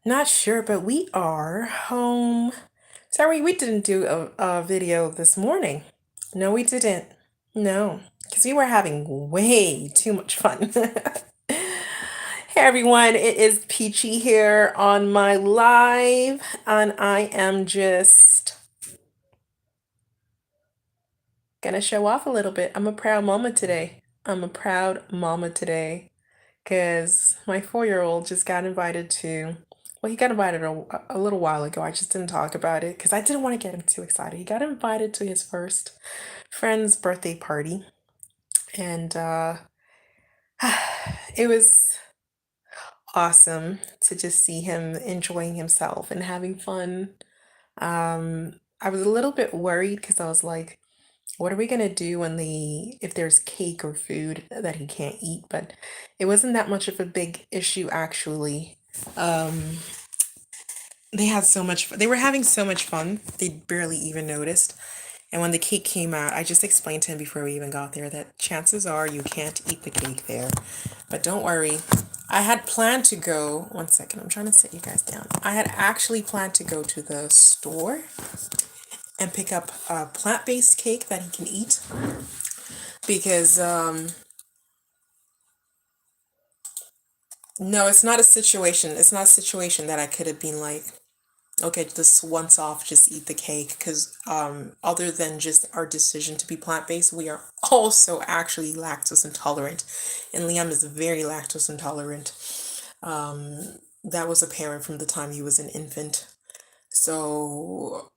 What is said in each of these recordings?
Not sure, but we are home. Sorry, we didn't do a video this morning. No, we didn't. No, because we were having way too much fun. Hey everyone, it is Peachy here on my live, and I am just gonna show off a little bit. I'm a proud mama today. I'm a proud mama today because my 4-year-old just got invited to, well, he got invited a little while ago. I just didn't talk about it because I didn't want to get him too excited. He got invited to his first friend's birthday party, and it was awesome to just see him enjoying himself and having fun. I was a little bit worried because I was like, what are we gonna do when if there's cake or food that he can't eat? But it wasn't that much of a big issue actually. Um, they had so much they were having so much fun. They barely even noticed. And when the cake came out, I just explained to him before we even got there that chances are you can't eat the cake there. But don't worry. I had planned to go, one second, I'm trying to sit you guys down. I had actually planned to go to the store and pick up a plant-based cake that he can eat because no, it's not a situation that I could have been like, okay, just once off, just eat the cake. Because other than just our decision to be plant-based, we are also actually lactose intolerant, and Liam is very lactose intolerant. That was apparent from the time he was an infant. So,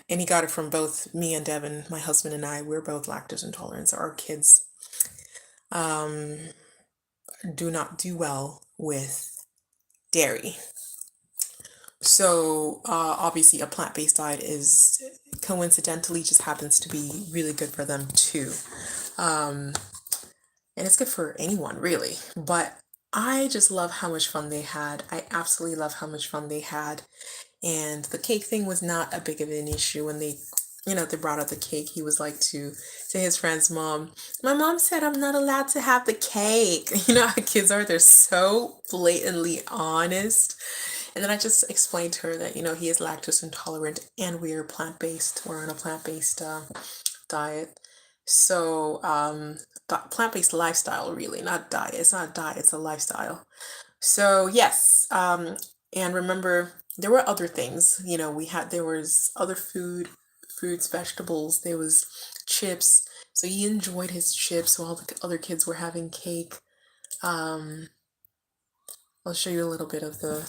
and he got it from both me and Devin, my husband and I. We're both lactose intolerant, so our kids um, do not do well with dairy. So, obviously, a plant-based diet is coincidentally just happens to be really good for them too. Um, and it's good for anyone, really. But I just love how much fun they had. I absolutely love how much fun they had. And the cake thing was not a big of an issue when they brought out the cake. He was like to his friend's mom, my mom said I'm not allowed to have the cake. You know how kids are, they're so blatantly honest. And then I just explained to her that, he is lactose intolerant and we're plant-based. We're on a plant-based diet. So, plant-based lifestyle, really, not diet. It's not a diet, it's a lifestyle. So, yes, and remember, there were other things. There was other fruits, vegetables, there was chips. So he enjoyed his chips while the other kids were having cake. Um, I'll show you a little bit of the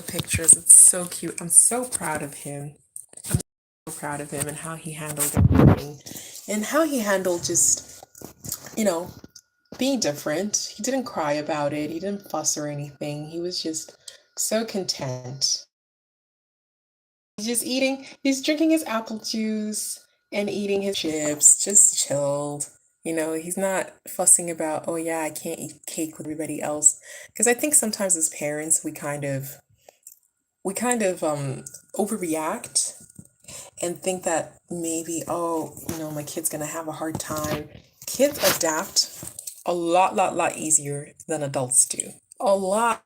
pictures. It's so cute. I'm so proud of him. So proud of him and how he handled everything and how he handled just, you know, being different. He didn't cry about it. He didn't fuss or anything. He was just so content. He's drinking his apple juice and eating his chips, just chilled. He's not fussing about, oh yeah, I can't eat cake with everybody else. Because I think sometimes as parents, we kind of overreact and think that maybe, oh, my kid's gonna have a hard time. Kids adapt a lot easier than adults do. A lot.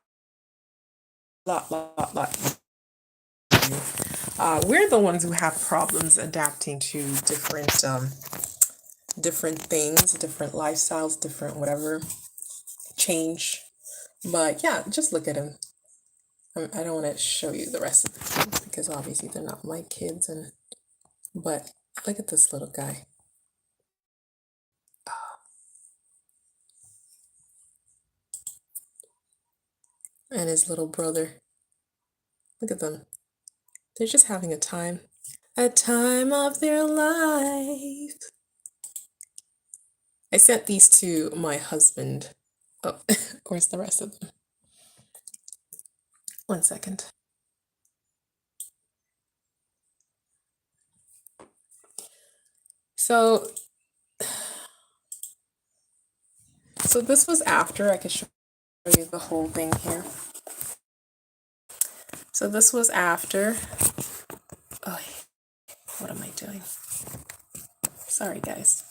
We're the ones who have problems adapting to different things, different lifestyles, different whatever change. But yeah, just look at him. I don't want to show you the rest of the kids because obviously they're not my kids, but look at this little guy and his little brother. Look at them. They're just having a time of their life. I sent these to my husband. Oh, where's the rest of them? One second. So, so this was after. I could show you the whole thing here. So this was after. Oh, what am I doing? Sorry, guys.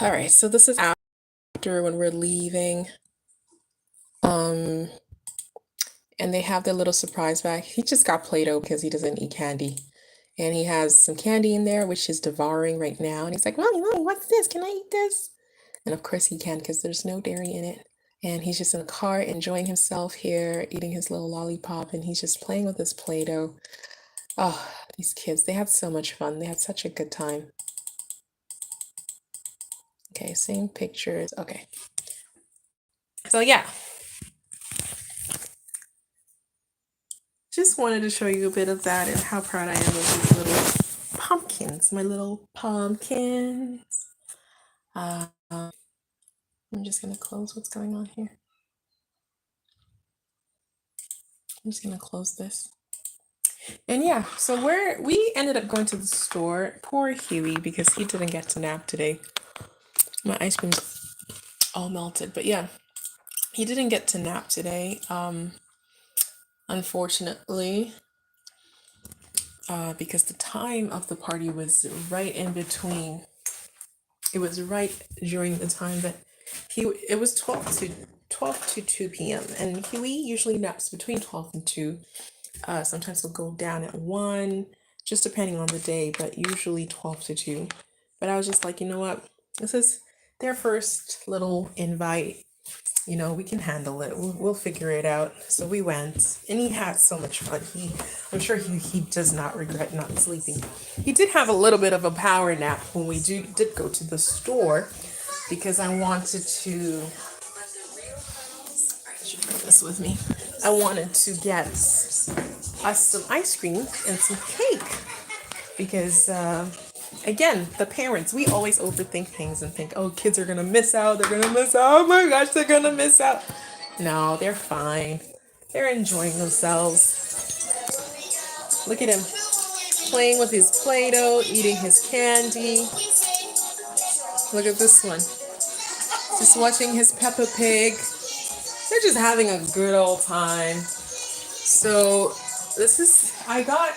All right, so this is after when we're leaving. And they have their little surprise bag. He just got Play-Doh because he doesn't eat candy. And he has some candy in there, which he's devouring right now. And he's like, Mommy, Mommy, what's this? Can I eat this? And of course he can because there's no dairy in it. And he's just in the car enjoying himself here, eating his little lollipop, and he's just playing with his Play-Doh. Oh, these kids, they had so much fun. They had such a good time. Okay, same pictures. Okay. So yeah. Just wanted to show you a bit of that and how proud I am of these little pumpkins, my little pumpkins. I'm just gonna close what's going on here. I'm just gonna close this. And yeah, so we ended up going to the store. Poor Huey, because he didn't get to nap today. My ice cream's all melted, but yeah, he didn't get to nap today. Unfortunately, because the time of the party was right in between. It was right during the time that it was 12 to 2 p.m. and Huey usually naps between 12 and 2. Sometimes he'll go down at 1, just depending on the day, but usually 12 to 2. But I was just like, you know what? This is their first little invite. You know, we can handle it. We'll figure it out. So we went, and he had so much fun. I'm sure he does not regret not sleeping. He did have a little bit of a power nap when we did go to the store, because I wanted to. I should bring this with me. I wanted to get us some ice cream and some cake, because again, the parents, we always overthink things and think, oh, kids are gonna miss out, they're gonna miss out, oh my gosh, they're gonna miss out. No, they're fine. They're enjoying themselves. Look at him playing with his Play-Doh, eating his candy. Look at this one. Just watching his Peppa Pig. They're just having a good old time. So I got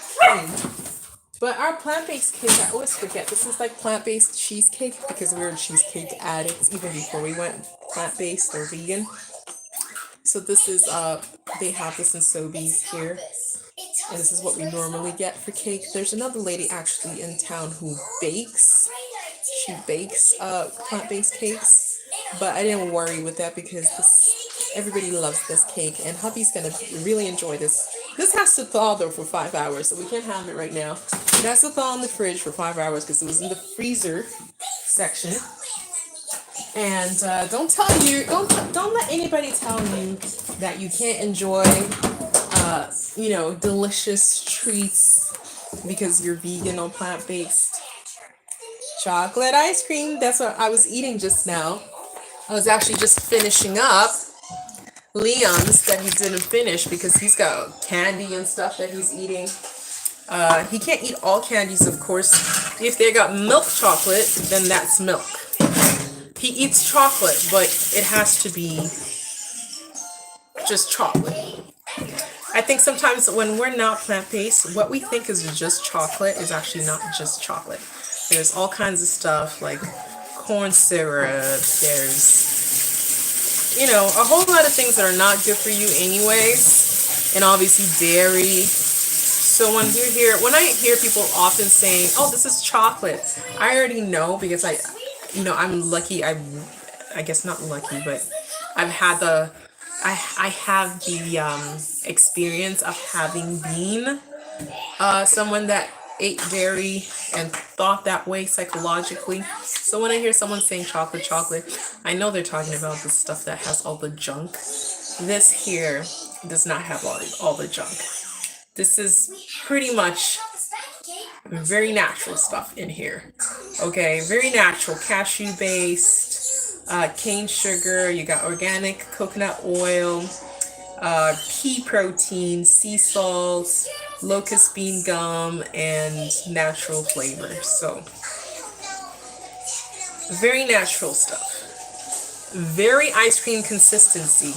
but our plant-based cake, I always forget, this is like plant-based cheesecake, because we were cheesecake addicts even before we went plant-based or vegan. So this is, they have this in Sobeys here, and this is what we normally get for cake. There's another lady actually in town who bakes. She bakes plant-based cakes, but I didn't worry with that because everybody loves this cake, and hubby's gonna really enjoy this. This has to thaw though for 5 hours, so we can't have it right now. It has to thaw in the fridge for 5 hours because it was in the freezer section. And don't let anybody tell you that you can't enjoy, delicious treats because you're vegan or plant-based. Chocolate ice cream, that's what I was eating just now. I was actually just finishing up Leon's that he didn't finish because he's got candy and stuff that he's eating. He can't eat all candies, of course. If they got milk chocolate, then that's milk. He eats chocolate, but it has to be just chocolate. I think sometimes when we're not plant-based, what we think is just chocolate is actually not just chocolate. There's all kinds of stuff like corn syrup, there's a whole lot of things that are not good for you anyways, and obviously dairy. So when I hear people often saying, oh, this is chocolate, I already know because I'm lucky. I guess not lucky, but I have the experience of having been someone that ate dairy and thought that way psychologically. So when I hear someone saying chocolate, I know they're talking about the stuff that has all the junk. This here does not have all the junk. This is pretty much very natural stuff in here. Okay, very natural, cashew based, cane sugar, you got organic coconut oil, pea protein, sea salt, locust bean gum, and natural flavors. So very natural stuff. Very ice cream consistency.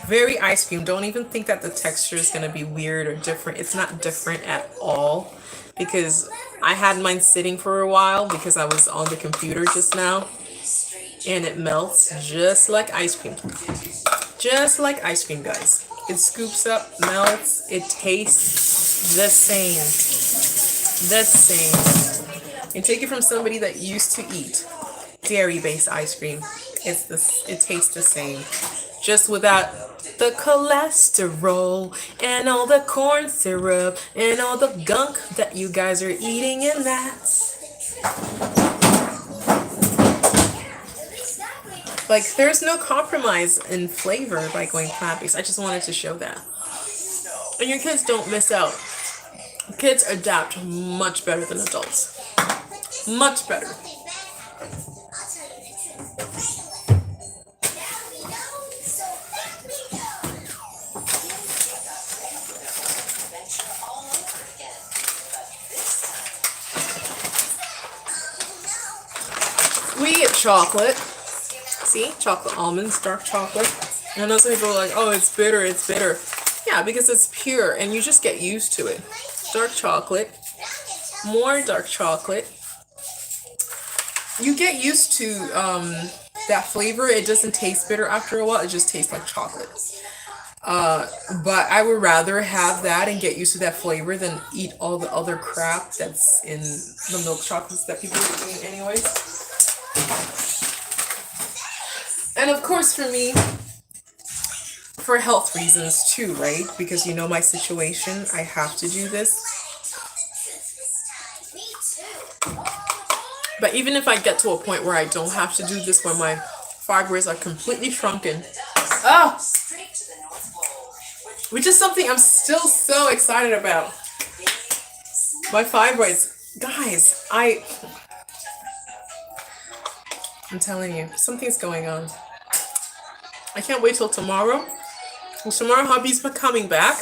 Very ice cream. Don't even think that the texture is going to be weird or different. It's not different at all, because I had mine sitting for a while because I was on the computer just now. and it melts just like ice cream. Just like ice cream, guys. It scoops up, melts, it tastes the same. The same. And take it from somebody that used to eat dairy-based ice cream. It tastes the same. Just without the cholesterol and all the corn syrup and all the gunk that you guys are eating in that. Like, there's no compromise in flavor by going plant-based. I just wanted to show that. And your kids don't miss out. Kids adapt much better than adults. Much better. We get chocolate. See? Chocolate almonds, dark chocolate. And I know some people are like, oh, it's bitter, it's bitter. Yeah, because it's pure and you just get used to it. Dark chocolate. More dark chocolate. You get used to that flavor. It doesn't taste bitter after a while. It just tastes like chocolate. But I would rather have that and get used to that flavor than eat all the other crap that's in the milk chocolates that people are eating anyways. And of course for me, for health reasons too, right? Because you know my situation, I have to do this. But even if I get to a point where I don't have to do this, where my fibers are completely shrunken, which is something I'm still so excited about. My fibroids, guys, I'm telling you, something's going on. I can't wait till tomorrow. Well, tomorrow hubby's coming back,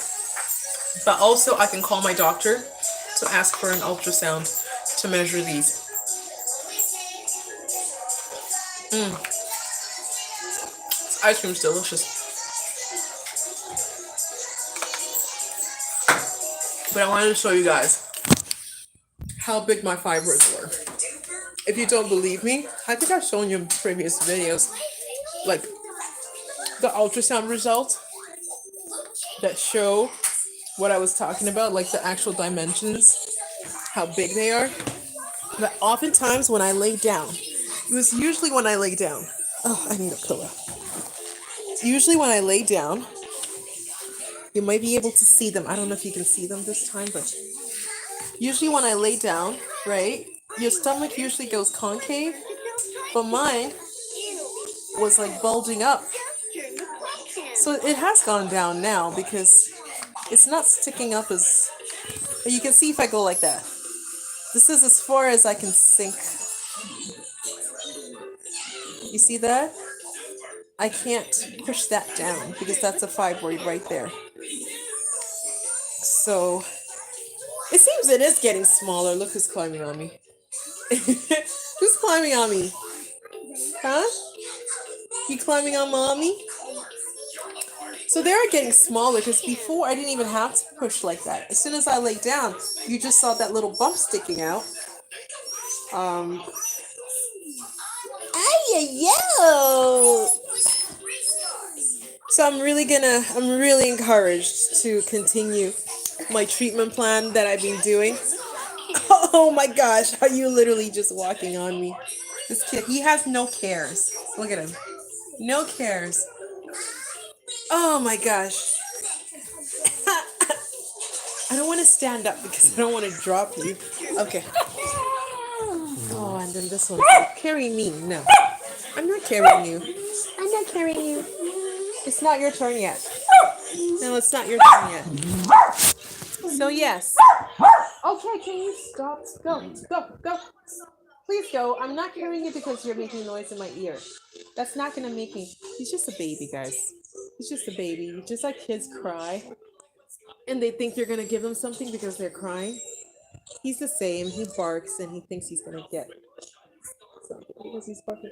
but also I can call my doctor to ask for an ultrasound to measure these. This ice cream's delicious. But I wanted to show you guys how big my fibroids were. If you don't believe me, I think I've shown you in previous videos, like the ultrasound results that show what I was talking about, like the actual dimensions, how big they are. But oftentimes when I lay down, it was usually when I lay down. Oh, I need a pillow. Usually when I lay down, you might be able to see them. I don't know if you can see them this time, but usually when I lay down, right, your stomach usually goes concave, but mine was like bulging up. So it has gone down now because it's not sticking up as, you can see if I go like that. This is as far as I can sink. You see that? I can't push that down because that's a fibroid right there. So it seems it is getting smaller. Look who's climbing on me. Who's climbing on me? Huh? You climbing on mommy? So they are getting smaller because before I didn't even have to push like that. As soon as I lay down, you just saw that little bump sticking out. So I'm really encouraged to continue my treatment plan that I've been doing. Oh my gosh, are you literally just walking on me? This kid, he has no cares. Look at him. No cares. Oh my gosh. I don't want to stand up because I don't want to drop you. Okay. Oh, and then this one. Carry me. No. I'm not carrying you. I'm not carrying you. It's not your turn yet. No, it's not your turn yet. So yes. Okay, can you stop? Go. Please go. I'm not carrying you because you're making noise in my ear. That's not gonna make me. He's just a baby, guys. He's just a baby. Just like kids cry. And they think you're gonna give them something because they're crying. He's the same. He barks and he thinks he's gonna get something because he's barking.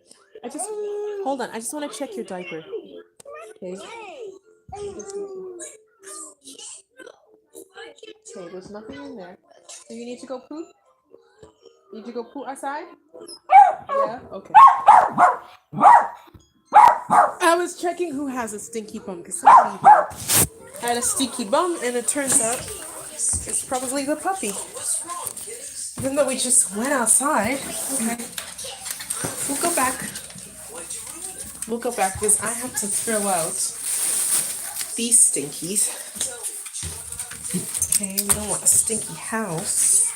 Hold on. I just want to check your diaper. Okay. Okay, there's nothing in there. Do you need to go poop? Need to go poop outside? Yeah? Okay. I was checking who has a stinky bum because somebody here had a stinky bum, and it turns out it's probably the puppy. Even though we just went outside. Okay. We'll go back. We'll go back because I have to throw out these stinkies. Okay, we don't want a stinky house.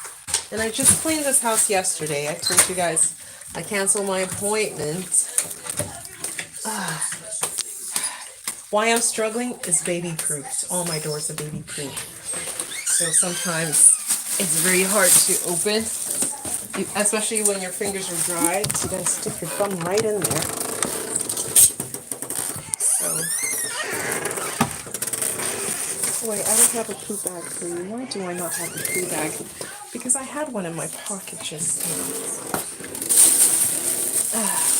And I just cleaned this house yesterday. I told you guys I canceled my appointment. Why I'm struggling is baby proofed. All my doors are baby proofed. So sometimes it's very hard to open, especially when your fingers are dry. So you gotta stick your thumb right in there. So, wait, I don't have a poo bag for you. Why do I not have a poo bag? Because I had one in my pocket just now.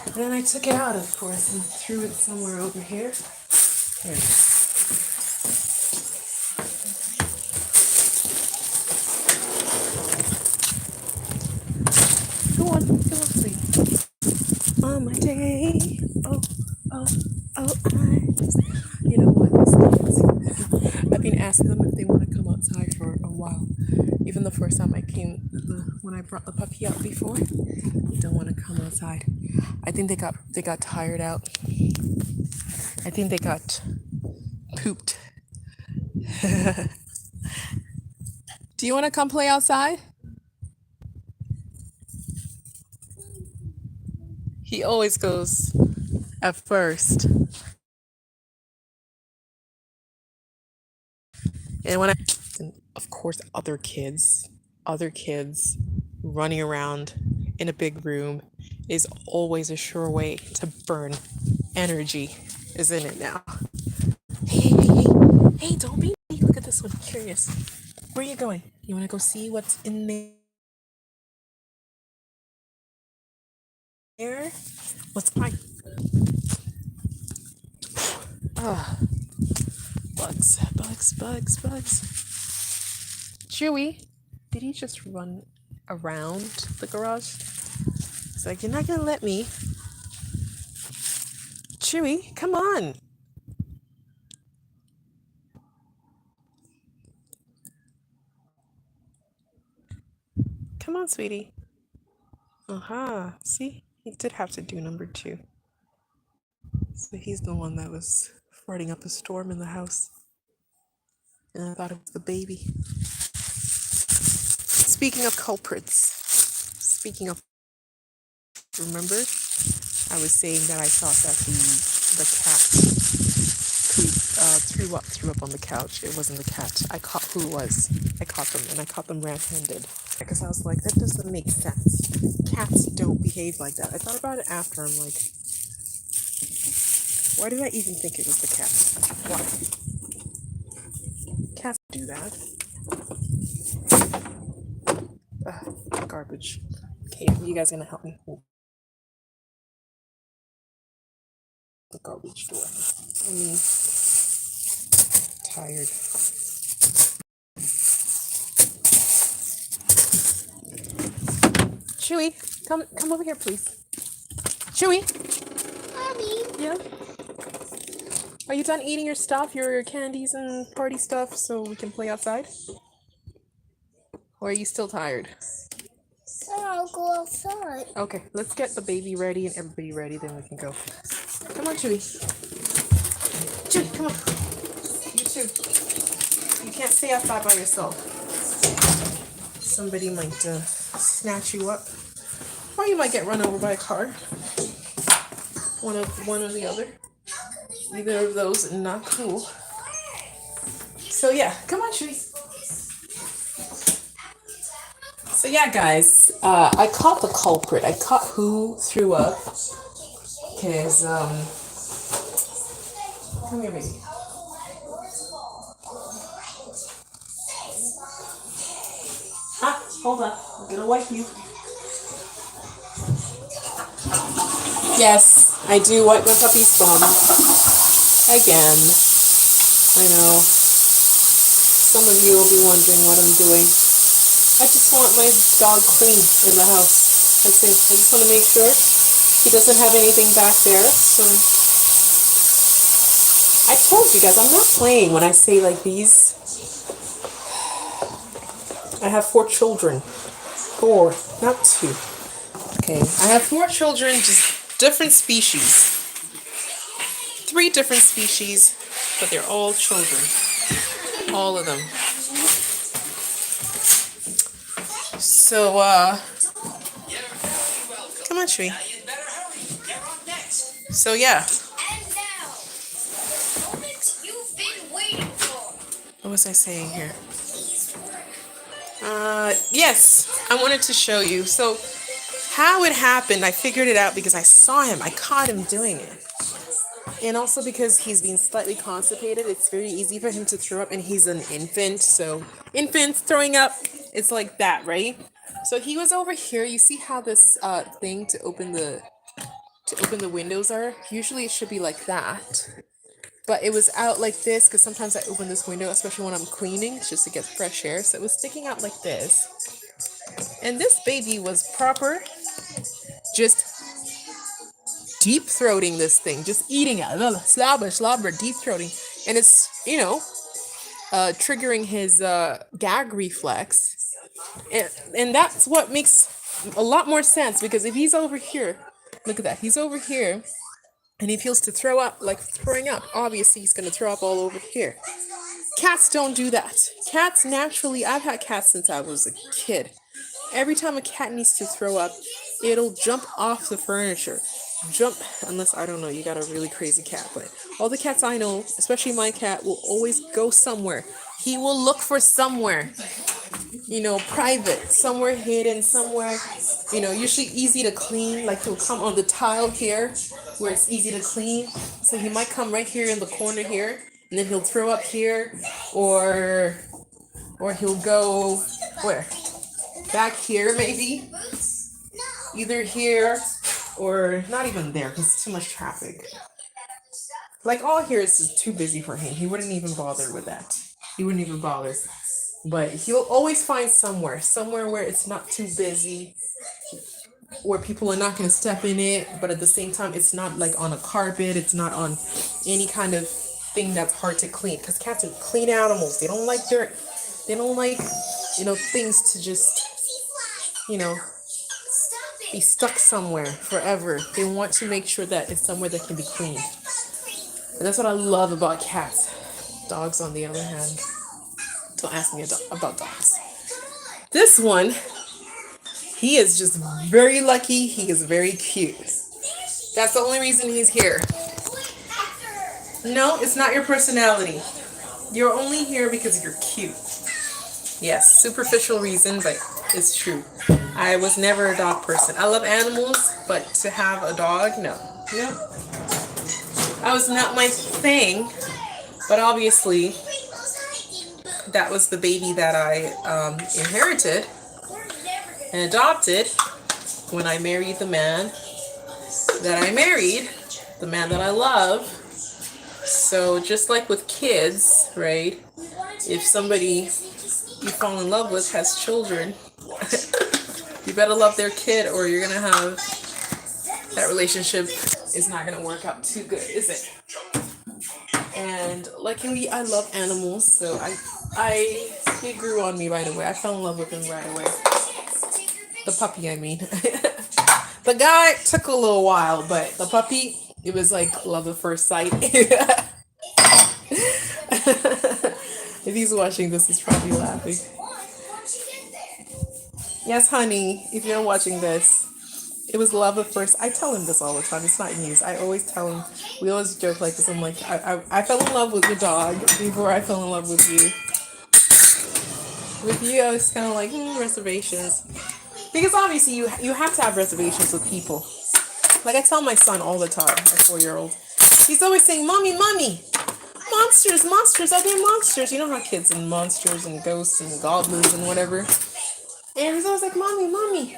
And then I took it out, of course, and threw it somewhere over here. Here. Go on, sleep. On my day, oh, you know what, these kids, I've been asking them if they want to come outside for a while. Even the first time I came, when I brought the puppy out before, they don't want to come outside. I think they got tired out. I think they got pooped. Do you want to come play outside? He always goes at first. And when of course, other kids running around in a big room is always a sure way to burn energy, isn't it now? Hey, don't be, look at this one, I'm curious. Where are you going? You want to go see what's in there? What's mine? Bugs. Chewy, did he just run around the garage? It's like, you're not gonna let me. Chewy, come on. Come on, sweetie. See, he did have to do number 2. So he's the one that was farting up a storm in the house. And I thought it was the baby. Speaking of culprits, remember, I was saying that I thought that the cat threw up on the couch. It wasn't the cat. I caught who it was. I caught them, and I caught them red-handed. Because I was like, that doesn't make sense. Cats don't behave like that. I thought about it after. I'm like, why did I even think it was the cat? Why? Cats do that. Garbage. Okay, you guys gonna help me hold the garbage door? I mean, tired. Chewy, come over here, please. Chewy. Mommy. Yeah. Are you done eating your stuff, your candies and party stuff, so we can play outside? Or are you still tired? I'll go outside. Okay, let's get the baby ready and everybody ready, then we can go. Come on, Chewy. Chewy, come on. You too. You can't stay outside by yourself. Somebody might snatch you up. Or you might get run over by a car. One or the other. Either of those, not cool. So yeah, come on, Chewy. So yeah, guys, I caught the culprit. I caught who threw up. Cause come here, baby. Hold on. I'm gonna wipe you. Yes, I do wipe my puppy's bum. Again. I know. Some of you will be wondering what I'm doing. I just want my dog clean in the house. I just want to make sure he doesn't have anything back there. So I told you guys, I'm not playing when I say like these. I have 4 children. 4, not 2. Okay, I have 4 children, just different species. 3 different species, but they're all children. All of them. So, come on, Shree. So, yeah. And now, the moment you've been waiting for. What was I saying here? Yes, I wanted to show you. So, how it happened, I figured it out because I saw him. I caught him doing it. And also because he's been slightly constipated, it's very easy for him to throw up, and he's an infant. So, infants throwing up, it's like that, right? So he was over here. You see how this thing to open the windows are? Usually it should be like that. But it was out like this because sometimes I open this window, especially when I'm cleaning, just to get fresh air. So it was sticking out like this. And this baby was proper, just deep throating this thing, just eating it, slobber, deep throating. And it's, triggering his gag reflex. And that's what makes a lot more sense, because if he's over here, look at that, he's over here. And he feels to throw up, like throwing up. Obviously, he's going to throw up all over here. Cats don't do that. Cats naturally, I've had cats since I was a kid. Every time a cat needs to throw up, it'll jump off the furniture. Unless, I don't know, you got a really crazy cat. But all the cats I know, especially my cat, will always go somewhere. He will look for somewhere, private, somewhere hidden, somewhere, usually easy to clean. Like he'll come on the tile here where it's easy to clean. So he might come right here in the corner here, and then he'll throw up here, or he'll go where? Back here maybe. Either here or not even there because it's too much traffic. Like all here is just too busy for him. He wouldn't even bother with that. He wouldn't even bother. But he'll always find somewhere where it's not too busy, where people are not going to step in it, but at the same time, it's not like on a carpet, it's not on any kind of thing that's hard to clean, because cats are clean animals. They don't like dirt. They don't like, things to just, be stuck somewhere forever. They want to make sure that it's somewhere that can be cleaned. And that's what I love about cats. Dogs, on the other hand, don't ask me about dogs. This one, he is just very lucky. He is very cute. That's the only reason he's here. No, it's not your personality. You're only here because you're cute. Yes, superficial reason, but it's true. I was never a dog person. I love animals, but to have a dog, no. That was not my thing, but obviously that was the baby that I inherited and adopted when I married the man that I married, the man that I love. So just like with kids, right? If somebody you fall in love with has children, you better love their kid, or you're gonna have that relationship is not gonna work out too good, is it? And luckily, I love animals, so he grew on me right away. I fell in love with him right away. The puppy, I mean. The guy took a little while, but the puppy, it was like love at first sight. If he's watching this, he's probably laughing. Yes, honey, if you're watching this, it was love at first. I tell him this all the time. It's not news. I always tell him. We always joke like this. I'm like, I fell in love with your dog before I fell in love with you. With you, I was kind of like, reservations. Because obviously you have to have reservations with people. Like I tell my son all the time, my 4-year-old. He's always saying, Mommy, monsters, are there monsters? You know how kids and monsters and ghosts and goblins and whatever. And he's always like, Mommy,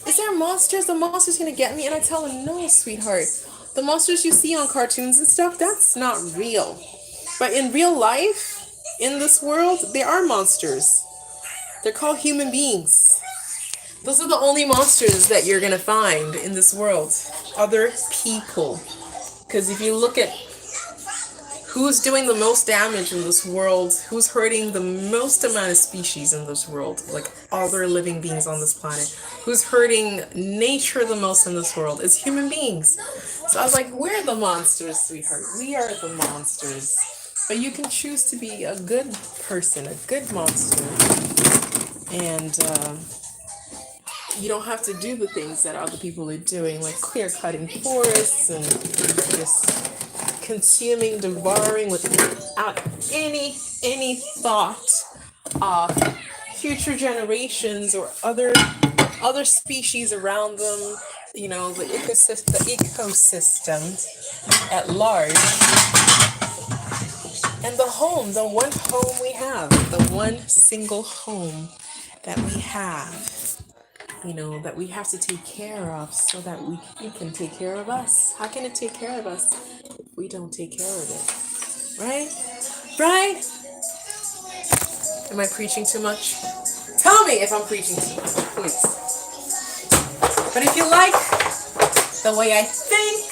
is there monsters? The monster's gonna get me? And I tell him, no, sweetheart. The monsters you see on cartoons and stuff, that's not real. But in real life, in this world, there are monsters. They're called human beings. Those are the only monsters that you're gonna find in this world. Other people. Because if you look at who's doing the most damage in this world, who's hurting the most amount of species in this world, like other living beings on this planet, who's hurting nature the most in this world, is human beings. So I was like, we're the monsters, sweetheart. We are the monsters. But you can choose to be a good person, a good monster. And you don't have to do the things that other people are doing, like clear cutting forests and just consuming, devouring without any thought of future generations or other species around them. You know, the ecosystem at large, and the one home we have, the one single home that we have. You know, that we have to take care of so that it can take care of us. How can it take care of us if we don't take care of it? Right? Right? Am I preaching too much? Tell me if I'm preaching too much, please. But if you like the way I think,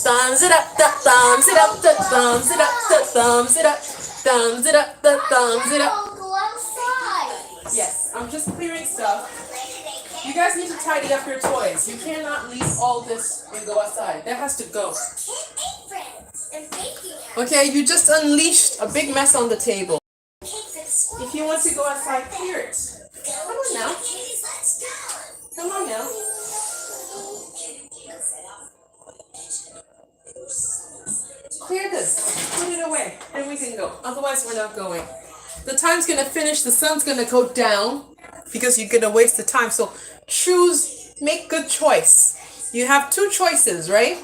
thumbs it up, thumbs it up, thumbs it up, thumbs it up, thumbs it up, thumbs it up. Yes, I'm just clearing stuff. You guys need to tidy up your toys. You cannot leave all this and go outside. That has to go. Okay, you just unleashed a big mess on the table. If you want to go outside, clear it. Come on now. Come on now. Clear this. Put it away. And we can go. Otherwise, we're not going. The time's going to finish. The sun's going to go down because you're going to waste the time. So choose, make good choice. You have two choices, right?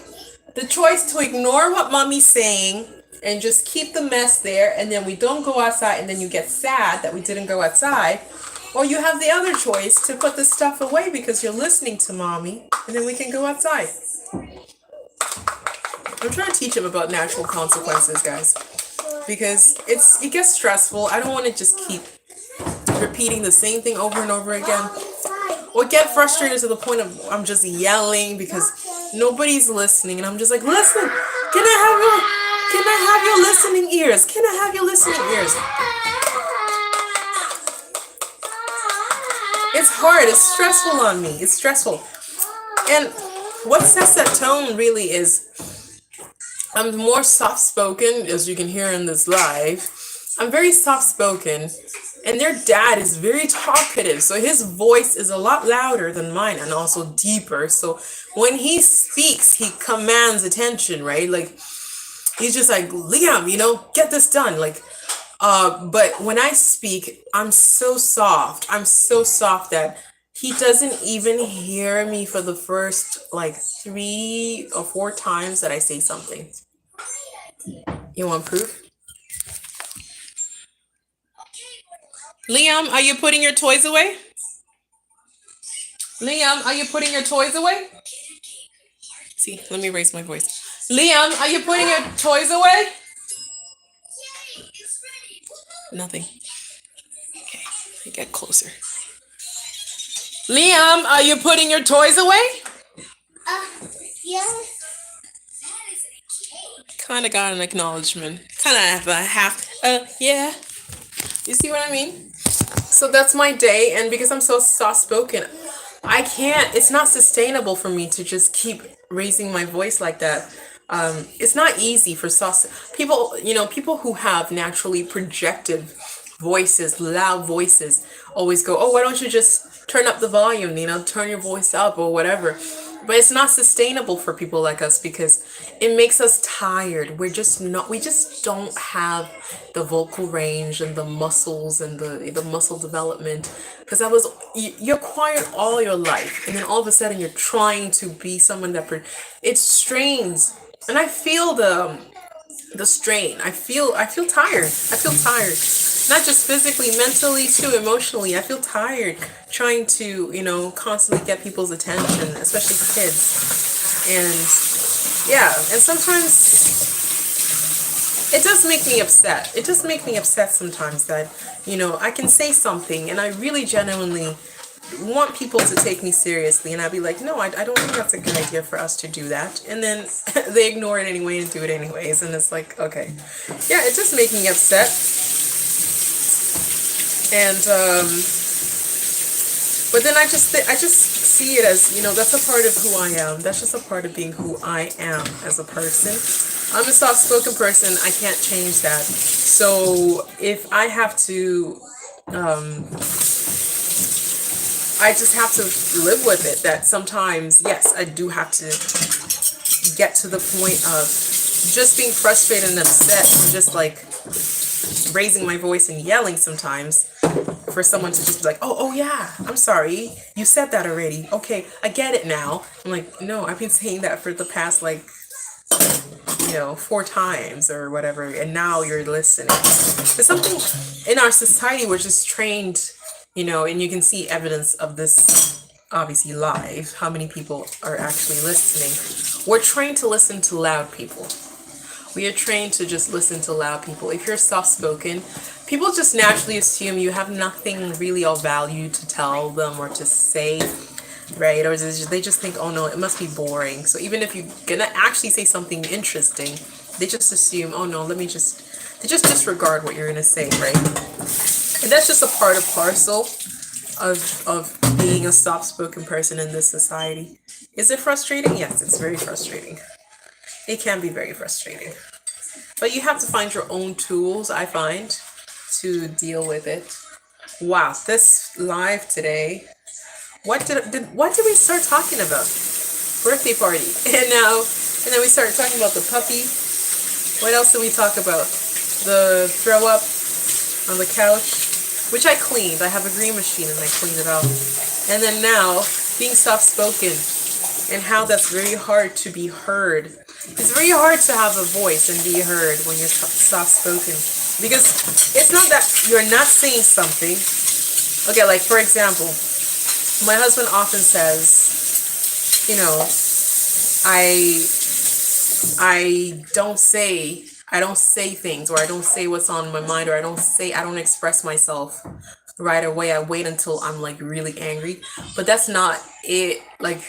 The choice to ignore what mommy's saying and just keep the mess there, and then we don't go outside, and then you get sad that we didn't go outside. Or you have the other choice to put the stuff away because you're listening to mommy, and then we can go outside. I'm trying to teach him about natural consequences, guys, because it gets stressful. I don't want to just keep repeating the same thing over and over again, or get frustrated to the point of I'm just yelling because nobody's listening, and I'm just like, listen, can I have your listening ears? Can I have your listening ears? It's hard. It's stressful on me. It's stressful. And what sets that tone really is I'm more soft-spoken, as you can hear in this live. I'm very soft-spoken, and their dad is very talkative, so his voice is a lot louder than mine and also deeper. So when he speaks, he commands attention, right? Like, he's just like, Liam, get this done. Like, but when I speak, I'm so soft. I'm so soft that he doesn't even hear me for the first like 3 or 4 times that I say something. You want proof? Liam, are you putting your toys away? Liam, are you putting your toys away? See, let me raise my voice. Liam, are you putting your toys away? Nothing. Okay, let me get closer. Liam, are you putting your toys away? Yes. Kind of got an acknowledgement. Kind of have a half, yeah. You see what I mean? So that's my day, and because I'm so soft-spoken, I can't, it's not sustainable for me to just keep raising my voice like that. It's not easy for people, people who have naturally projective voices, loud voices, always go, oh, why don't you just turn up the volume, turn your voice up or whatever. But it's not sustainable for people like us because it makes us tired. We just don't have the vocal range and the muscles and the muscle development. Because you're quiet all your life, and then all of a sudden you're trying to be someone that it strains. And I feel the strain. I feel tired. I feel tired. Not just physically, mentally too, emotionally. I feel tired trying to, constantly get people's attention, especially kids. And yeah, and sometimes it does make me upset. It does make me upset sometimes that, I can say something and I really genuinely want people to take me seriously, and I'd be like, no, I don't think that's a good idea for us to do that. And then they ignore it anyway and do it anyways. And it's like, okay. Yeah, it just makes me upset. And, but then I just see it as, that's a part of who I am. That's just a part of being who I am as a person. I'm a soft-spoken person. I can't change that. So if I have to, I just have to live with it, that sometimes, yes, I do have to get to the point of just being frustrated and upset and just like raising my voice and yelling sometimes for someone to just be like, oh yeah, I'm sorry, you said that already. Okay, I get it now. I'm like, no, I've been saying that for the past 4 times or whatever, and now you're listening. There's something in our society we're just trained, and you can see evidence of this obviously live, how many people are actually listening. We're trained to listen to loud people. We are trained to just listen to loud people. If you're soft-spoken, people just naturally assume you have nothing really of value to tell them or to say, right? Or they just think, oh no, it must be boring. So even if you're gonna actually say something interesting, they just assume, oh no, they just disregard what you're gonna say, right? And that's just a part of parcel of being a soft-spoken person in this society. Is it frustrating? Yes, it's very frustrating. It can be very frustrating. But you have to find your own tools, I find, to deal with it. Wow, this live today. What did we start talking about? Birthday party. And then we started talking about the puppy. What else did we talk about? The throw up on the couch, which I cleaned. I have a green machine and I cleaned it out. And then now, being soft-spoken and how that's very hard to be heard. It's very hard to have a voice and be heard when you're soft-spoken, because it's not that you're not saying something. Okay, like for example, my husband often says, I don't say things, or I don't say what's on my mind, or I don't express myself right away. I wait until I'm like really angry. But that's not it. Like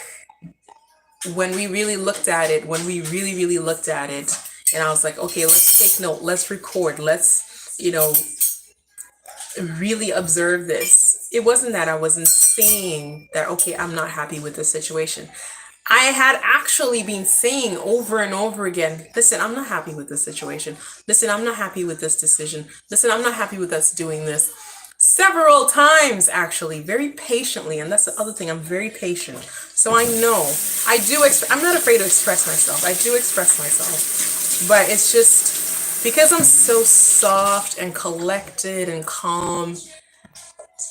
when we really looked at it, and I was like, okay, let's take note, let's record, let's, really observe this. It wasn't that I wasn't saying that, okay, I'm not happy with the situation. I had actually been saying over and over again, listen, I'm not happy with this situation. Listen, I'm not happy with this decision. Listen, I'm not happy with us doing this. Several times, actually, very patiently. And that's the other thing, I'm very patient. So I know, I'm not afraid to express myself. I do express myself. But it's just, because I'm so soft and collected and calm,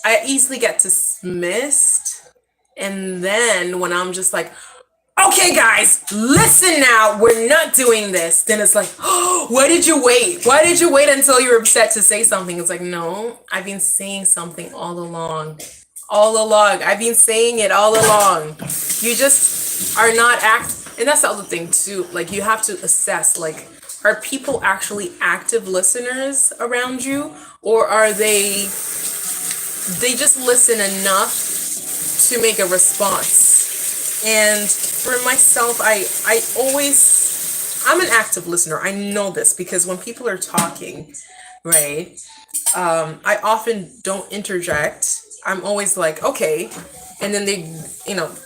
I easily get dismissed. And then when I'm just like, okay, guys, listen now, we're not doing this. Then it's like, oh, why did you wait? Why did you wait until you were upset to say something? It's like, no, I've been saying something all along. All along. I've been saying it all along. You just are not and that's the other thing too. Like you have to assess, like, are people actually active listeners around you? Or are they just listen enough to make a response? And for myself, I'm an active listener. I know this because when people are talking, right, I often don't interject. I'm always like, okay. And then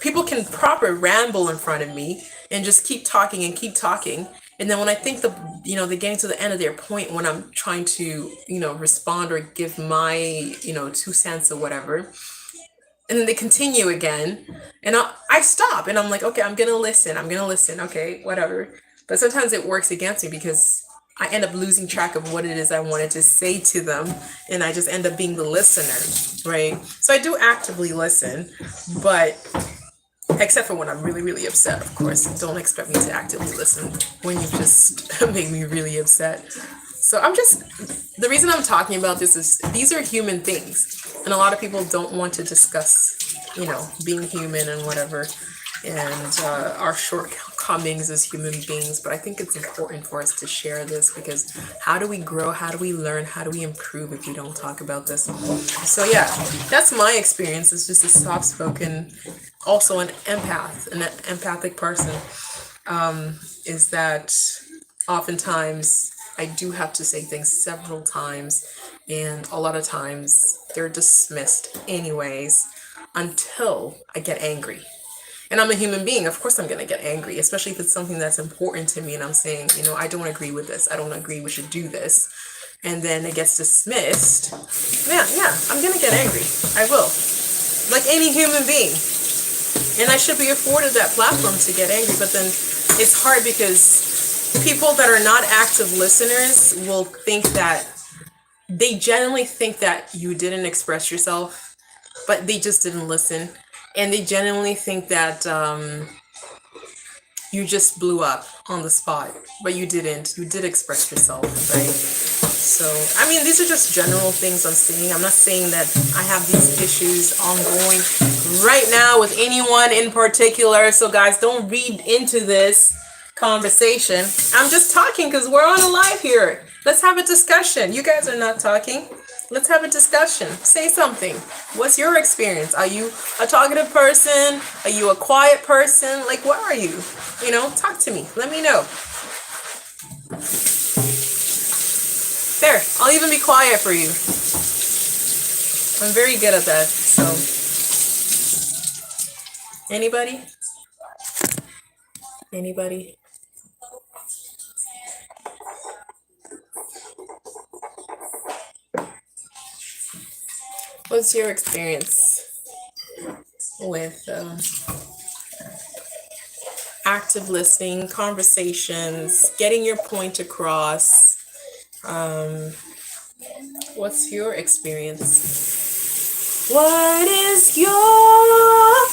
people can proper ramble in front of me and just keep talking and keep talking. And then when I think they're getting to the end of their point when I'm trying to, respond or give my, 2 cents or whatever, and then they continue again, and I stop, and I'm like, okay, I'm gonna listen, okay, whatever. But sometimes it works against me because I end up losing track of what it is I wanted to say to them, and I just end up being the listener, right? So I do actively listen, but except for when I'm really, really upset, of course. Don't expect me to actively listen when you just make me really upset. So the reason I'm talking about this is these are human things. And a lot of people don't want to discuss, being human and whatever, and our shortcomings as human beings, but I think it's important for us to share this because how do we grow? How do we learn? How do we improve if we don't talk about this? So yeah, that's my experience. It's just a soft-spoken, also an empath, an empathic person. Is that oftentimes I do have to say things several times, and a lot of times they're dismissed anyways until I get angry. And I'm a human being. Of course, I'm going to get angry, especially if it's something that's important to me and I'm saying, I don't agree with this. I don't agree we should do this. And then it gets dismissed. Man, yeah, I'm going to get angry. I will. Like any human being. And I should be afforded that platform to get angry. But then it's hard because people that are not active listeners will think that they genuinely think that you didn't express yourself, but they just didn't listen. And they genuinely think that you just blew up on the spot, but you didn't. You did express yourself, right? So, I mean, these are just general things I'm saying. I'm not saying that I have these issues ongoing right now with anyone in particular. So, guys, don't read into this conversation. I'm just talking because we're on a live here. Let's have a discussion. You guys are not talking. Let's have a discussion. Say something. What's your experience? Are you a talkative person? Are you a quiet person? Like, what are you? Talk to me. Let me know. There, I'll even be quiet for you. I'm very good at that. So, anybody? Anybody? What's your experience with active listening, conversations, getting your point across? What's your experience? What is your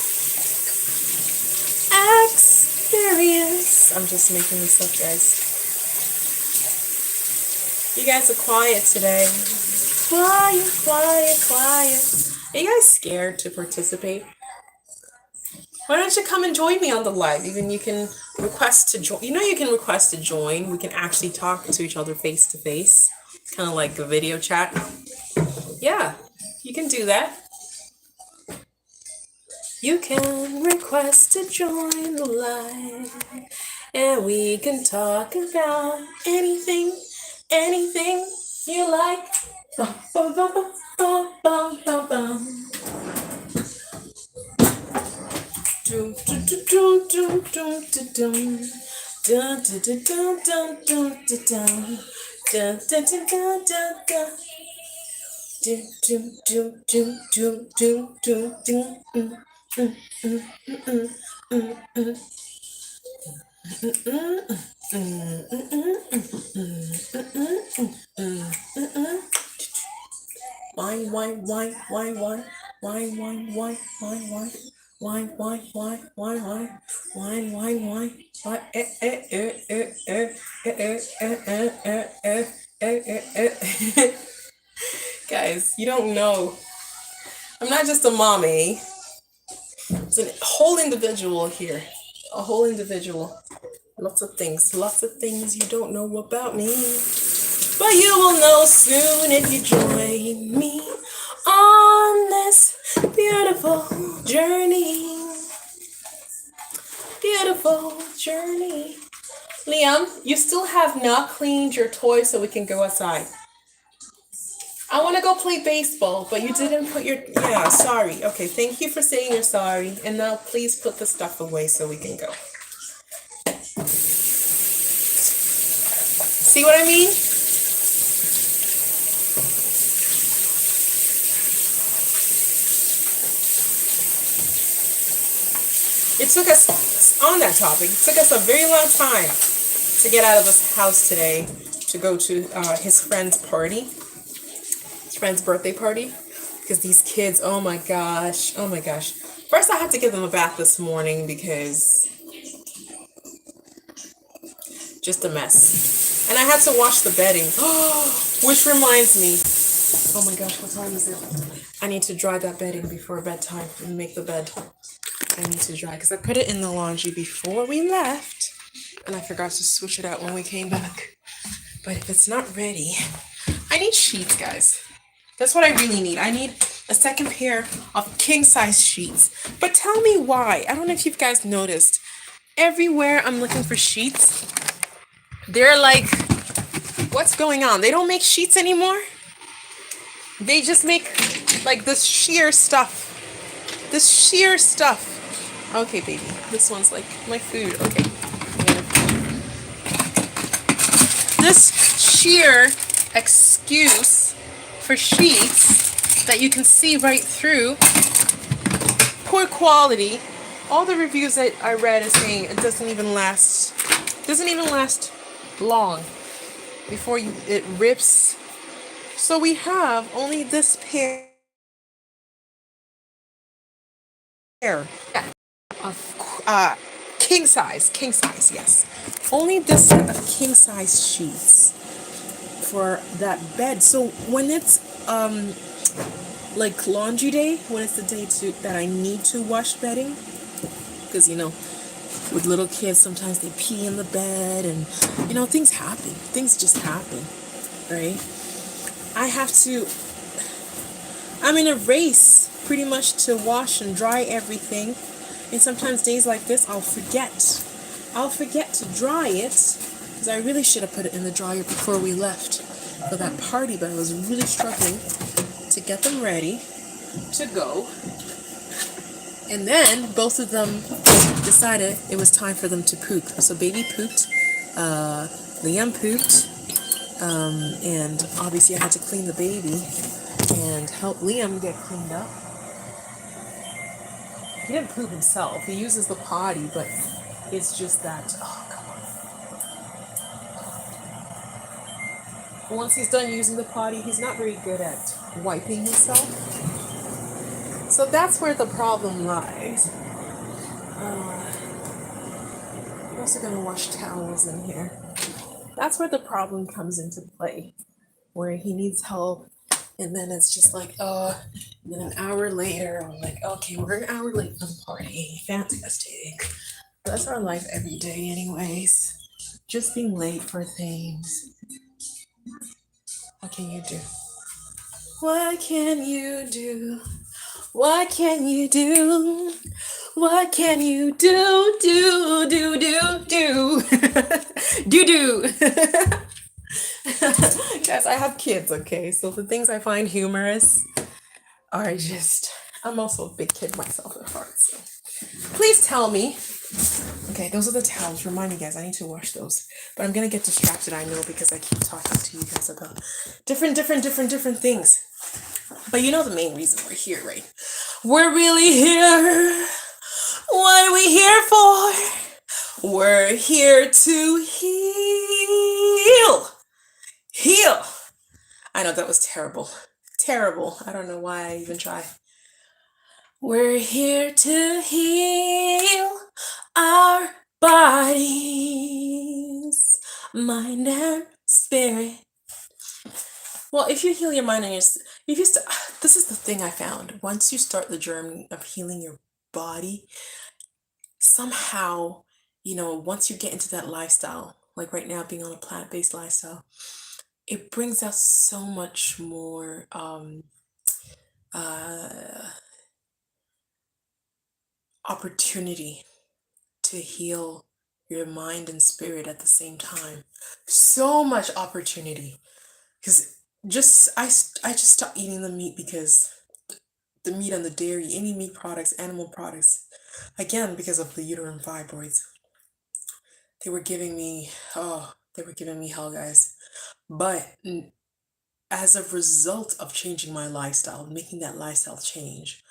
experience? I'm just making this up, guys. You guys are quiet today. Quiet, quiet, quiet. Are you guys scared to participate? Why don't you come and join me on the live? Even you can request to join. You can request to join. We can actually talk to each other face to face, kind of like a video chat. Yeah, you can do that. You can request to join the live, and we can talk about anything you like. Bum, bum, bum, bum, bum, bum, bum. Dum, dum, dum, dum, dum, dum, dum. Dun, dun, dun, dun, dun, dun, dun, dun. Dun, dun, dun, dun, dun, dun. Dum, dum, dum, dum, dum, dum, dum, dum. Why, why, why, why, why, why, why, why, why, why, why, why, why, why, why, why, why, why, Guys, you don't know. I'm not just a mommy. It's a whole individual here. A whole individual. Lots of things you don't know about me. But you will know soon if you join me on this beautiful journey. Beautiful journey. Liam, you still have not cleaned your toys so we can go outside. I want to go play baseball, but you didn't put your... Yeah, sorry. Okay, thank you for saying you're sorry. And now please put the stuff away so we can go. See what I mean? It took us, on that topic, it took us a very long time to get out of this house today to go to his friend's party. His friend's birthday party. Because these kids, oh my gosh. First I had to give them a bath this morning because just a mess. And I had to wash the bedding. Which reminds me. Oh my gosh, what time is it? I need to dry that bedding before bedtime and make the bed. I need to dry because I put it in the laundry before we left and I forgot to switch it out when we came back. But if it's not ready, I need sheets, guys. That's what I really need. I need a second pair of king size sheets. But tell me why. I don't know if you guys noticed. Everywhere I'm looking for sheets, they're like, what's going on? They don't make sheets anymore. They just make like this sheer stuff. This sheer stuff. Okay, baby. This one's like my food. Okay. This sheer excuse for sheets that you can see right through. Poor quality. All the reviews that I read is saying it doesn't even last long before it rips. So we have only this pair of king size, yes. Only this set of king size sheets for that bed. So when it's like laundry day, when it's the day that I need to wash bedding, because with little kids sometimes they pee in the bed and things happen. Things just happen, right? I'm in a race pretty much to wash and dry everything. And sometimes days like this, I'll forget. I'll forget to dry it because I really should have put it in the dryer before we left for that party, but I was really struggling to get them ready to go. And then both of them decided it was time for them to poop. So baby pooped, Liam pooped, and obviously I had to clean the baby and help Liam get cleaned up. He didn't poop himself. He uses the potty, but it's just that, oh, come on. Once he's done using the potty, he's not very good at wiping himself. So that's where the problem lies. I'm also going to wash towels in here. That's where the problem comes into play, where he needs help. And then it's just like, and then an hour later, I'm like, okay, we're an hour late for the party. Fantastic. That's our life every day, anyways. Just being late for things. What can you do? What can you do? What can you do? What can you do? Do, do, do, do. Do. Guys, I have kids, okay? So the things I find humorous are just. I'm also a big kid myself at heart, so. Please tell me. Okay, those are the towels. Remind me, guys, I need to wash those. But I'm gonna get distracted, I know, because I keep talking to you guys about different things. But you know the main reason we're here, right? We're really here. What are we here for? We're here to heal. Heal. I know that was terrible. Terrible. I don't know why I even tried. We're here to heal our bodies, mind and spirit. Well, if you heal your mind and this is the thing I found. Once you start the journey of healing your body, somehow, once you get into that lifestyle, like right now being on a plant-based lifestyle, it brings out so much more opportunity to heal your mind and spirit at the same time. So much opportunity. Because I just stopped eating the meat because the meat and the dairy, any meat products, animal products, again, because of the uterine fibroids. They were giving me hell, guys. But as a result of changing my lifestyle, making that lifestyle change,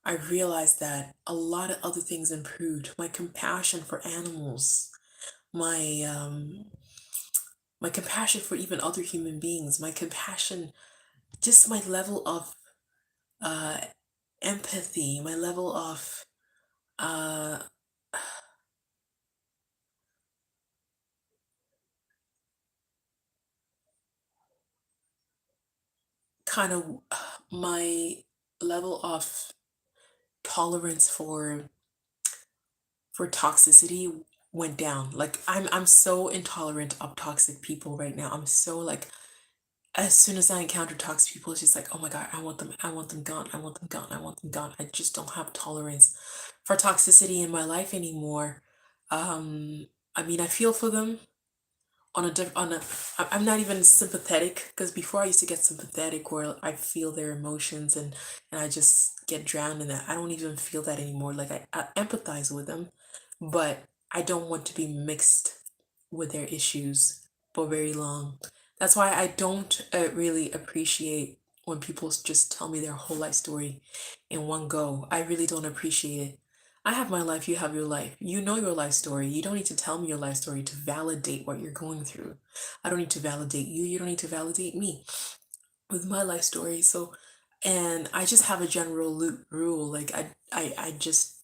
I realized that a lot of other things improved. My compassion for animals, my compassion for even other human beings, my compassion, just my level of empathy, my level of uh, kind of my level of tolerance for for toxicity went down. Like I'm so intolerant of toxic people right now. I'm so like as soon as I encounter toxic people, it's just like, oh my God, I want them gone, I want them gone, I want them gone. I just don't have tolerance for toxicity in my life anymore. I mean, I feel for them on a I'm not even sympathetic because before I used to get sympathetic where I feel their emotions and I just get drowned in that. I don't even feel that anymore. Like I empathize with them, but I don't want to be mixed with their issues for very long. That's why I don't really appreciate when people just tell me their whole life story in one go. I really don't appreciate it. I have my life, you have your life. You know your life story. You don't need to tell me your life story to validate what you're going through. I don't need to validate you. You don't need to validate me with my life story. So, and I just have a general rule. Like I just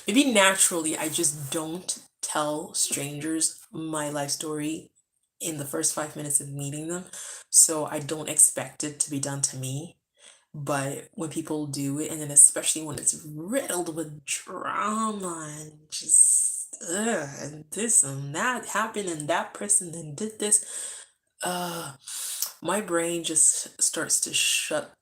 maybe naturally I just don't tell strangers my life story in the first 5 minutes of meeting them. So I don't expect it to be done to me. But when people do it, and then especially when it's riddled with drama and just and this and that happened and that person then did this, uh, my brain just starts to shut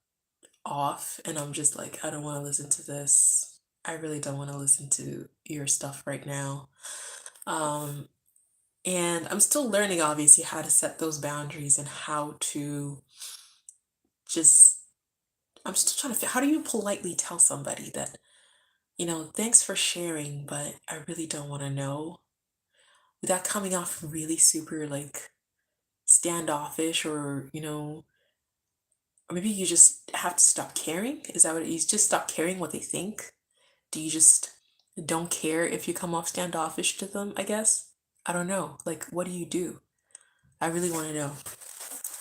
off, and I'm just like, I don't want to listen to this. I really don't want to listen to your stuff right now. Um, and I'm still learning, obviously, how to set those boundaries and how to just I'm still trying to how do you politely tell somebody that, thanks for sharing, but I really don't want to know without coming off really super like standoffish or maybe you just have to stop caring. Is that what you just stop caring what they think? Do you just don't care if you come off standoffish to them, I guess? I don't know. Like, what do you do? I really want to know.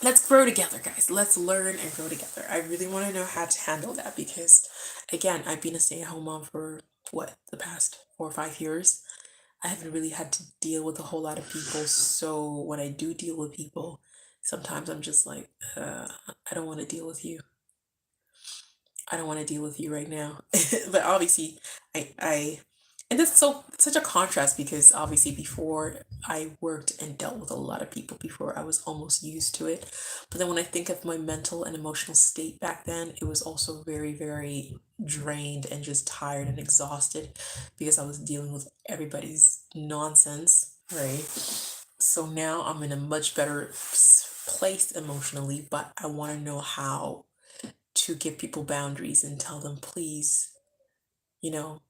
Let's grow together, guys. Let's learn and grow together. I really want to know how to handle that because, again, I've been a stay-at-home mom for what, the past 4 or 5 years. I haven't really had to deal with a whole lot of people. So when I do deal with people, sometimes I'm just like, I don't want to deal with you. I don't want to deal with you right now. But obviously, I and that's such a contrast because obviously before I worked and dealt with a lot of people before I was almost used to it. But then when I think of my mental and emotional state back then, it was also very, very drained and just tired and exhausted because I was dealing with everybody's nonsense, right? So now I'm in a much better place emotionally, but I want to know how to give people boundaries and tell them, please, you know,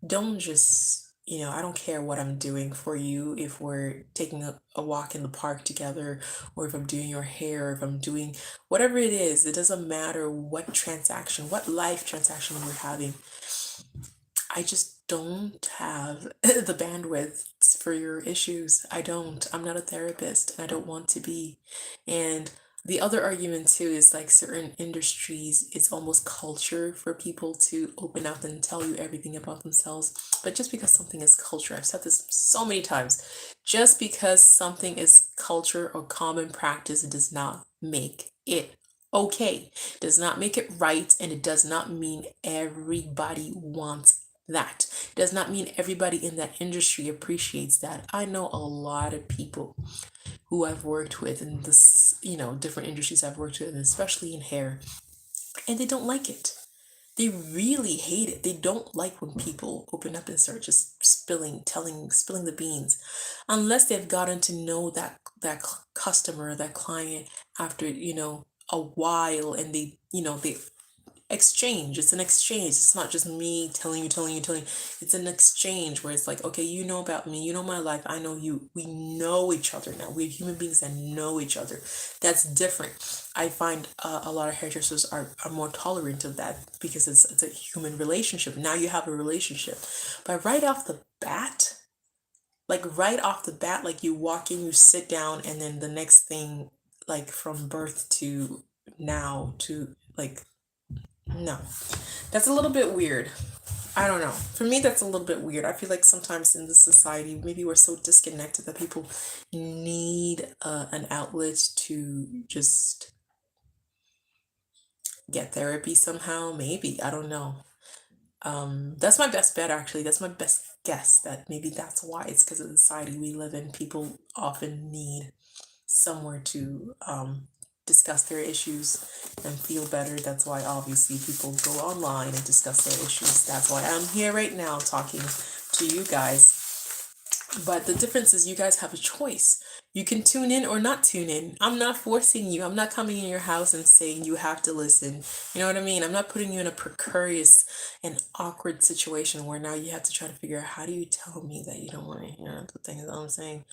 don't just, I don't care what I'm doing for you if we're taking a walk in the park together, or if I'm doing your hair, or if I'm doing whatever it is. It doesn't matter what transaction, what life transaction we're having. I just don't have the bandwidth for your issues. I don't. I'm not a therapist and I don't want to be. And the other argument too is like certain industries, it's almost culture for people to open up and tell you everything about themselves. But just because something is culture, I've said this so many times, just because something is culture or common practice, it does not make it okay. Does not make it right, and it does not mean everybody wants that. Does not mean everybody in that industry appreciates that. I know a lot of people who I've worked with in this, different industries I've worked with, and especially in hair, and they don't like it. They really hate it. They don't like when people open up and start just spilling the beans, unless they've gotten to know that customer, that client after, a while, and they exchange. It's an exchange. It's not just me telling you. It's an exchange where it's like, okay, you know about me, you know my life, I know you. We know each other now. We're human beings that know each other. That's different. I find a lot of hairdressers are more tolerant of that because it's a human relationship. Now you have a relationship. But right off the bat, like you walk in, you sit down, and then the next thing, like from birth to now to like, no, that's a little bit weird. I don't know. For me, that's a little bit weird. I feel like sometimes in this society, maybe we're so disconnected that people need an outlet to just get therapy somehow. Maybe. I don't know. That's my best bet, actually. That's my best guess that maybe that's why. It's because of the society we live in. People often need somewhere to discuss their issues and feel better. That's why obviously people go online and discuss their issues. That's why I'm here right now talking to you guys. But the difference is you guys have a choice. You can tune in or not tune in. I'm not forcing you. I'm not coming in your house and saying you have to listen. You know what I mean? I'm not putting you in a precarious and awkward situation where now you have to try to figure out how do you tell me that you don't want to hear the things that I'm saying.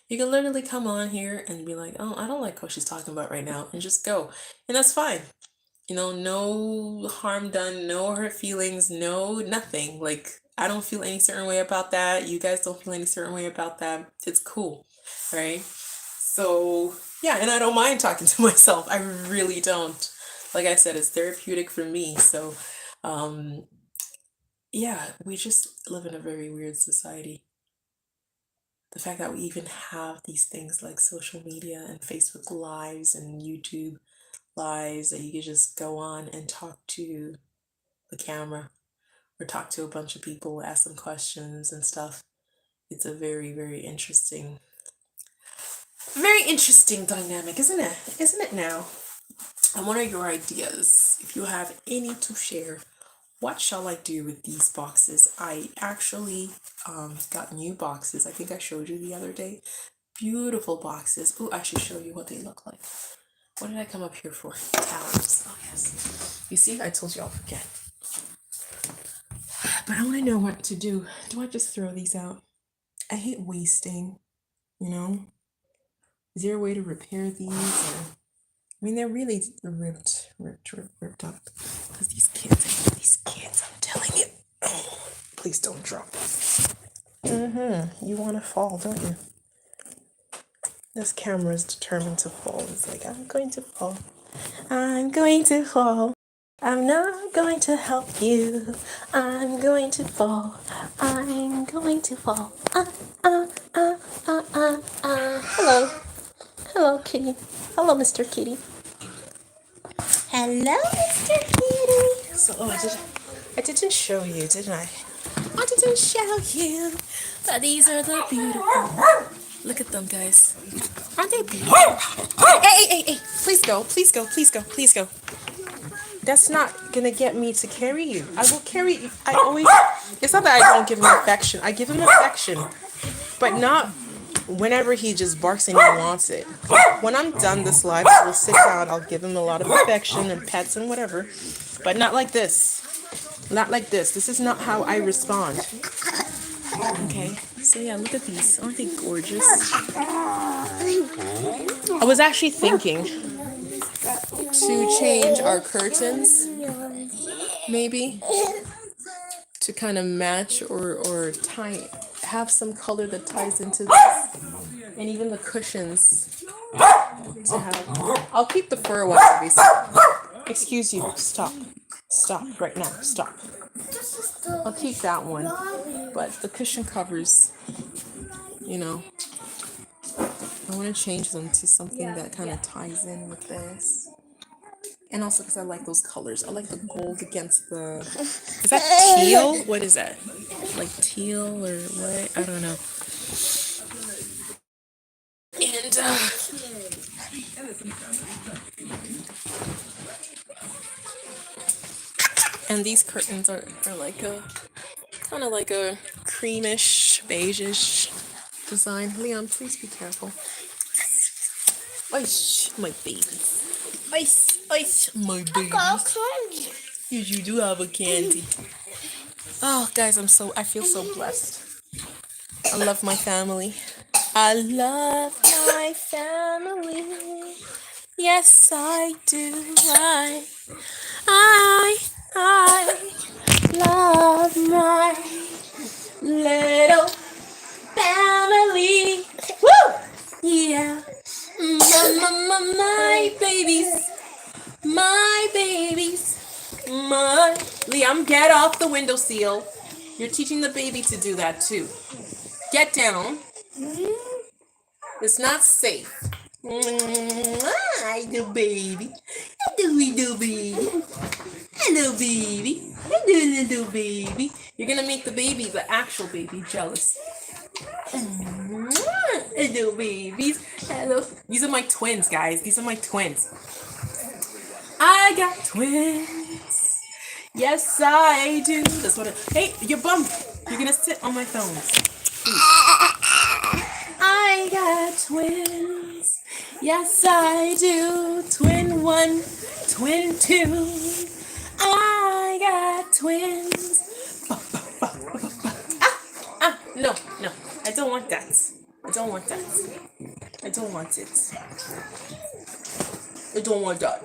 You can literally come on here and be like, oh, I don't like what she's talking about right now, and just go. And that's fine. You know, no harm done, no hurt feelings, no nothing. Like, I don't feel any certain way about that. You guys don't feel any certain way about that. It's cool, right? So, yeah, and I don't mind talking to myself. I really don't. Like I said, it's therapeutic for me. So, yeah, we just live in a very weird society. The fact that we even have these things like social media and Facebook Lives and YouTube Lives that you can just go on and talk to the camera or talk to a bunch of people, ask them questions and stuff. It's a very interesting dynamic, isn't it? Isn't it now? And what are your ideas? If you have any to share, what shall I do with these boxes? I actually got new boxes. I think I showed you the other day. Beautiful boxes. Oh, I should show you what they look like. What did I come up here for? Towels. Oh, yes. You see, I told you I'll forget. But I want to know what to do. Do I just throw these out? I hate wasting, you know? Is there a way to repair these? Or, I mean, they're really ripped up. Because these kids, I'm telling you. Oh, please don't drop. You want to fall, don't you? This camera is determined to fall. It's like, I'm going to fall. I'm going to fall. I'm not going to help you. I'm going to fall. I'm going to fall. Hello. Hello, kitty. Hello, Mr. Kitty. Hello, Mr. Kitty. So, I didn't show you, didn't I? I didn't show you. But these are the beautiful. Look at them, guys. Aren't they beautiful? Hey. Please go. That's not gonna get me to carry you. I will carry you. It's not that I don't give him affection. I give him affection. But not whenever he just barks and he wants it. When I'm done this live, we'll sit down. I'll give him a lot of affection and pets and whatever. But not like this. Not like this. This is not how I respond. Okay. So yeah, look at these. Aren't they gorgeous? I was actually thinking to change our curtains, maybe, to kind of match or have some color that ties into this, and even the cushions to have. I'll keep the fur one, obviously. Excuse you. Stop right now. Stop. I'll keep that one, but the cushion covers, you know, I want to change them to something that kind of ties in with this. And also because I like those colors. I like the gold against the... Is that teal? What is that? Like teal or what? I don't know. And these curtains are like a... kind of like a creamish, beige-ish design. Leon, please be careful. Oish, my babies. Oish, my babies. Yes, you do have a candy. Oh, guys, I feel so blessed. I love my family. I love my family. Yes, I do. I love my little family. Woo! Yeah. My babies. My babies. Liam, get off the windowsill. You're teaching the baby to do that too. Get down. It's not safe. Hi, little baby. Hello, little baby. Hello, baby. Hello, little baby. You're gonna make the baby, the actual baby, jealous. Hello, babies. Hello. These are my twins, guys. These are my twins. I got twins. Yes, I do. That's what. Hey, your bum. You're gonna sit on my phone. I got twins. Yes, I do. Twin 1, twin 2. I got twins. No, no. I don't want that. I don't want that. I don't want it. I don't want that.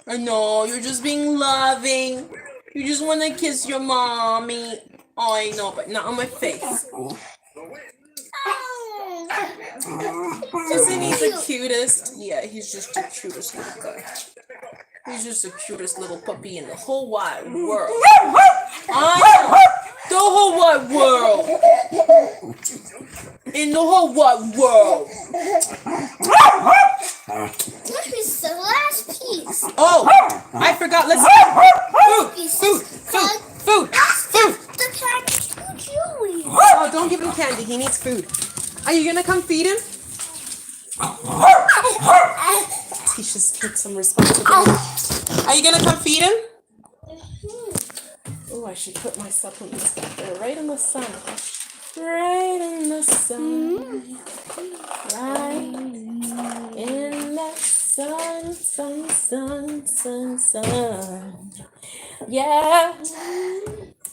I know, you're just being loving. You just want to kiss your mommy. Oh, I know, but not on my face. Isn't he the cutest? Yeah, he's just the cutest little guy. He's just the cutest little puppy in the whole wide world. The whole wide world. In the whole wide world. This is the last piece. Oh, I forgot. Let's food. The candy to Joey. Oh, don't give him candy. He needs food. Are you gonna come feed him? Teach this kid some responsibility. Are you gonna come feed him? Oh, I should put my supplements back there, right in the sun. Right in the sun. Right in the sun, sun. Yeah.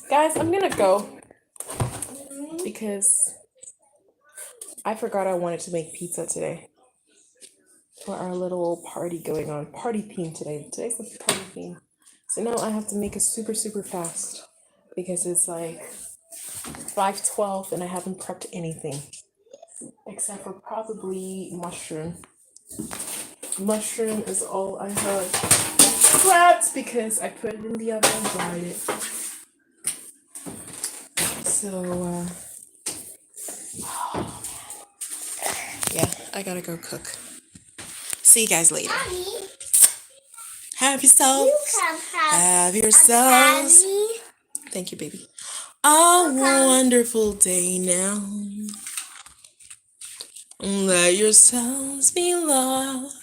Guys, I'm gonna go because I forgot I wanted to make pizza today for our little party going on. Party theme today. Today's the party theme. So now I have to make it super, super fast because it's like 5:12 and I haven't prepped anything except for probably mushroom. Mushroom is all I have prepped because I put it in the oven and dried it. So, yeah, I gotta go cook. See you guys later. Mommy, Have yourself. you can have yourselves. candy. Thank you, baby. A wonderful day now. Let yourselves be loved.